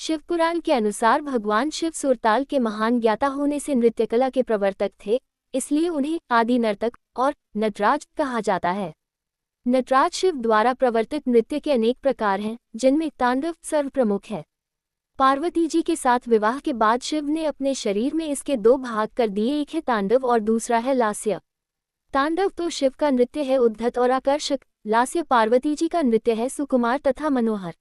शिव पुराण के अनुसार भगवान शिव सुरताल के महान ज्ञाता होने से नृत्य कला के प्रवर्तक थे, इसलिए उन्हें आदि नर्तक और नटराज कहा जाता है। नटराज शिव द्वारा प्रवर्तित नृत्य के अनेक प्रकार हैं, जिनमें तांडव सर्वप्रमुख है। पार्वती जी के साथ विवाह के बाद शिव ने अपने शरीर में इसके दो भाग कर दिए, एक है तांडव और दूसरा है लास्य। तांडव तो शिव का नृत्य है उद्धत और आकर्षक, लास्य पार्वती जी का नृत्य है सुकुमार तथा मनोहर।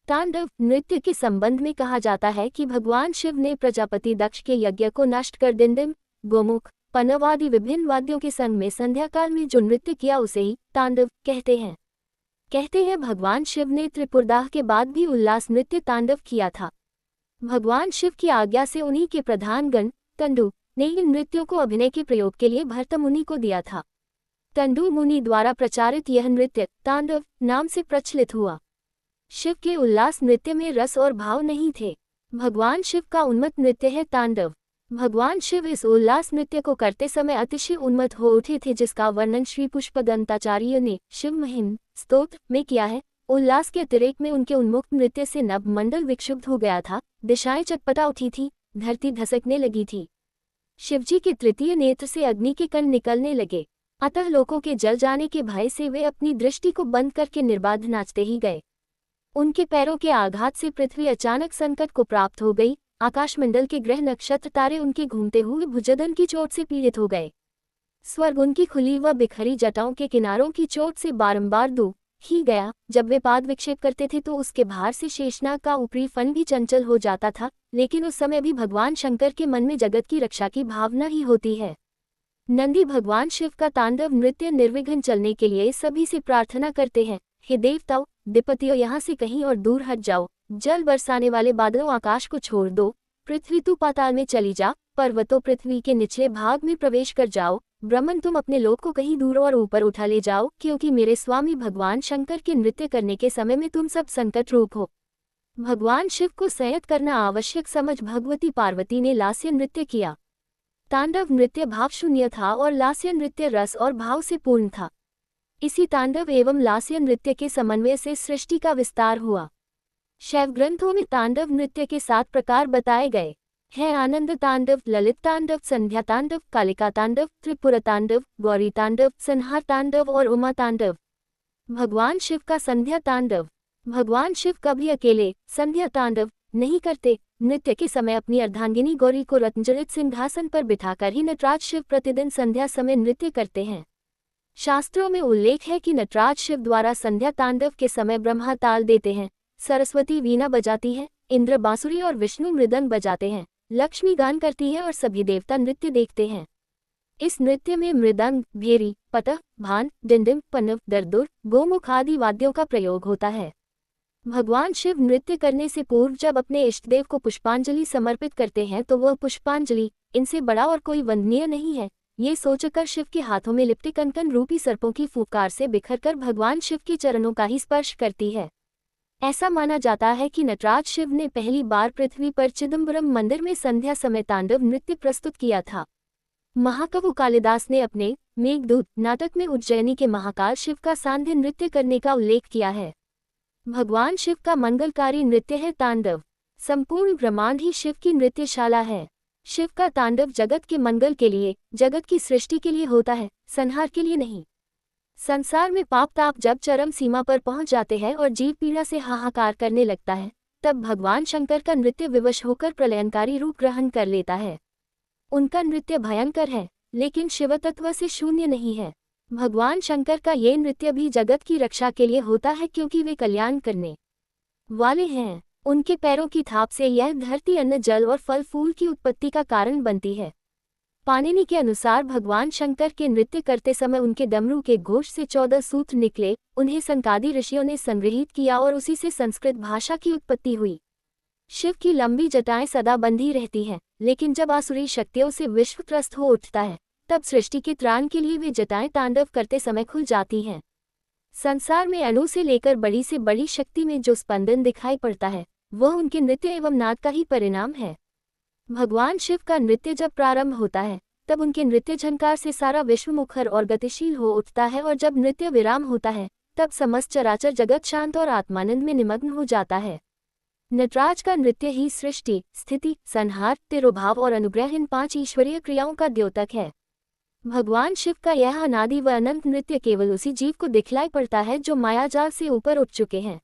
तांडव नृत्य के संबंध में कहा जाता है कि भगवान शिव ने प्रजापति दक्ष के यज्ञ को नष्ट कर डिंडिम, गोमुख, पनव आदि विभिन्न वाद्यों के संग में संध्या काल में जो नृत्य किया उसे ही तांडव कहते हैं भगवान शिव ने त्रिपुरदाह के बाद भी उल्लास नृत्य तांडव किया था। भगवान शिव की आज्ञा से उन्हीं के प्रधान गण तंडु ने इन नृत्यों को अभिनय के प्रयोग के लिए भरत मुनि को दिया था। तंडु मुनि द्वारा प्रचारित यह नृत्य तांडव नाम से प्रचलित हुआ। शिव के उल्लास नृत्य में रस और भाव नहीं थे। भगवान शिव का उन्मत्त नृत्य है तांडव। भगवान शिव इस उल्लास नृत्य को करते समय अतिशय उन्मत्त हो उठे थे, जिसका वर्णन श्री पुष्पदंताचार्य ने शिव महिम स्तोत्र में किया है। उल्लास के अतिरेक में उनके उन्मुक्त नृत्य से नभ मंडल विक्षुब्ध हो गया था, दिशाएं चटपटा उठी थी, धरती धसकने लगी थी। शिवजी के तृतीय नेत्र से अग्नि के कण निकलने लगे, अतः लोगों के जल जाने के भय से वे अपनी दृष्टि को बंद करके निर्बाध नाचते ही गए। उनके पैरों के आघात से पृथ्वी अचानक संकट को प्राप्त हो गई। आकाशमंडल के ग्रह नक्षत्र तारे उनके घूमते हुए भुजदन की चोट से पीड़ित हो गए। स्वर्ग उनकी खुली व बिखरी जटाओं के किनारों की चोट से बारंबार डूब ही गया। जब वे पाद विक्षेप करते थे तो उसके भार से शेषनाग का ऊपरी फन भी चंचल हो जाता था, लेकिन उस समय भी भगवान शंकर के मन में जगत की रक्षा की भावना ही होती है। नंदी भगवान शिव का तांडव नृत्य निर्विघ्न चलने के लिए सभी से प्रार्थना करते हैं, हे देवताओं, दिपतियों, यहाँ से कहीं और दूर हट जाओ। जल बरसाने वाले बादलों, आकाश को छोड़ दो। पृथ्वी तू पाताल में चली जा। पर्वतों, पृथ्वी के निचले भाग में प्रवेश कर जाओ। ब्रह्मन, तुम अपने लोक को कहीं दूर और ऊपर उठा ले जाओ, क्योंकि मेरे स्वामी भगवान शंकर के नृत्य करने के समय में तुम सब संकट रूप हो। भगवान शिव को संयत करना आवश्यक समझ भगवती पार्वती ने लास्य नृत्य किया। तांडव नृत्य भावशून्य था और लास्य नृत्य रस और भाव से पूर्ण था। इसी तांडव एवं लास्य नृत्य के समन्वय से सृष्टि का विस्तार हुआ। शैव ग्रंथों में तांडव नृत्य के 7 प्रकार बताए गए हैं: आनंद तांडव, ललित तांडव, संध्या तांडव, कालिका तांडव, त्रिपुरा तांडव, गौरी तांडव, संहार तांडव और उमा तांडव। भगवान शिव का संध्या तांडव। भगवान शिव कभी अकेले संध्या तांडव नहीं करते। नृत्य के समय अपनी अर्धांगिनी गौरी को रत्नजड़ित सिंहासन पर बिठाकर ही नटराज शिव प्रतिदिन संध्या समय नृत्य करते हैं। शास्त्रों में उल्लेख है कि नटराज शिव द्वारा संध्या तांडव के समय ब्रह्मा ताल देते हैं, सरस्वती वीणा बजाती है, इंद्र बांसुरी और विष्णु मृदंग बजाते हैं, लक्ष्मी गान करती है और सभी देवता नृत्य देखते हैं। इस नृत्य में मृदंग, भेरी, पटह, भान, डिंडिम, पन्नव, दरदुर, गोमुख आदि वाद्यों का प्रयोग होता है। भगवान शिव नृत्य करने से पूर्व जब अपने इष्टदेव को पुष्पांजलि समर्पित करते हैं तो वह पुष्पांजलि इनसे बड़ा और कोई वंदनीय नहीं है, ये सोचकर शिव के हाथों में लिपटे कनकन रूपी सर्पों की फूंकार से बिखरकर भगवान शिव के चरणों का ही स्पर्श करती है। ऐसा माना जाता है कि नटराज शिव ने पहली बार पृथ्वी पर चिदम्बरम मंदिर में संध्या समय तांडव नृत्य प्रस्तुत किया था। महाकवि कालिदास ने अपने मेघदूत नाटक में उज्जैनी के महाकाल शिव का सांध्य नृत्य करने का उल्लेख किया है। भगवान शिव का मंगलकारी नृत्य है तांडव। संपूर्ण ब्रह्मांड ही शिव की नृत्यशाला है। शिव का तांडव जगत के मंगल के लिए, जगत की सृष्टि के लिए होता है, संहार के लिए नहीं। संसार में पाप ताप जब चरम सीमा पर पहुंच जाते हैं और जीव पीड़ा से हाहाकार करने लगता है, तब भगवान शंकर का नृत्य विवश होकर प्रलयनकारी रूप ग्रहण कर लेता है। उनका नृत्य भयंकर है, लेकिन शिवतत्व से शून्य नहीं है। भगवान शंकर का ये नृत्य भी जगत की रक्षा के लिए होता है, क्योंकि वे कल्याण करने वाले हैं। उनके पैरों की थाप से यह धरती अन्न, जल और फल फूल की उत्पत्ति का कारण बनती है। पाणिनि के अनुसार भगवान शंकर के नृत्य करते समय उनके डमरू के घोष से 14 सूत्र निकले, उन्हें संकादी ऋषियों ने संग्रहित किया और उसी से संस्कृत भाषा की उत्पत्ति हुई। शिव की लंबी जटाएं सदा बंधी रहती हैं, लेकिन जब आसुरी शक्तियों से विश्व त्रस्त हो उठता है, तब सृष्टि के त्राण के लिए वे जटाएं तांडव करते समय खुल जाती हैं। संसार में अणु से लेकर बड़ी से बड़ी शक्ति में जो स्पंदन दिखाई पड़ता है, वह उनके नृत्य एवं नाद का ही परिणाम है। भगवान शिव का नृत्य जब प्रारंभ होता है, तब उनके नृत्य झंकार से सारा विश्व मुखर और गतिशील हो उठता है, और जब नृत्य विराम होता है, तब समस्त चराचर जगत शांत और आत्मानंद में निमग्न हो जाता है। नटराज का नृत्य ही सृष्टि, स्थिति, संहार, तिरोभाव और अनुग्रह इन 5 ईश्वरीय क्रियाओं का द्योतक है। भगवान शिव का यह अनादि व अनंत नृत्य केवल उसी जीव को दिखलाई पड़ता है जो मायाजाल से ऊपर उठ चुके हैं।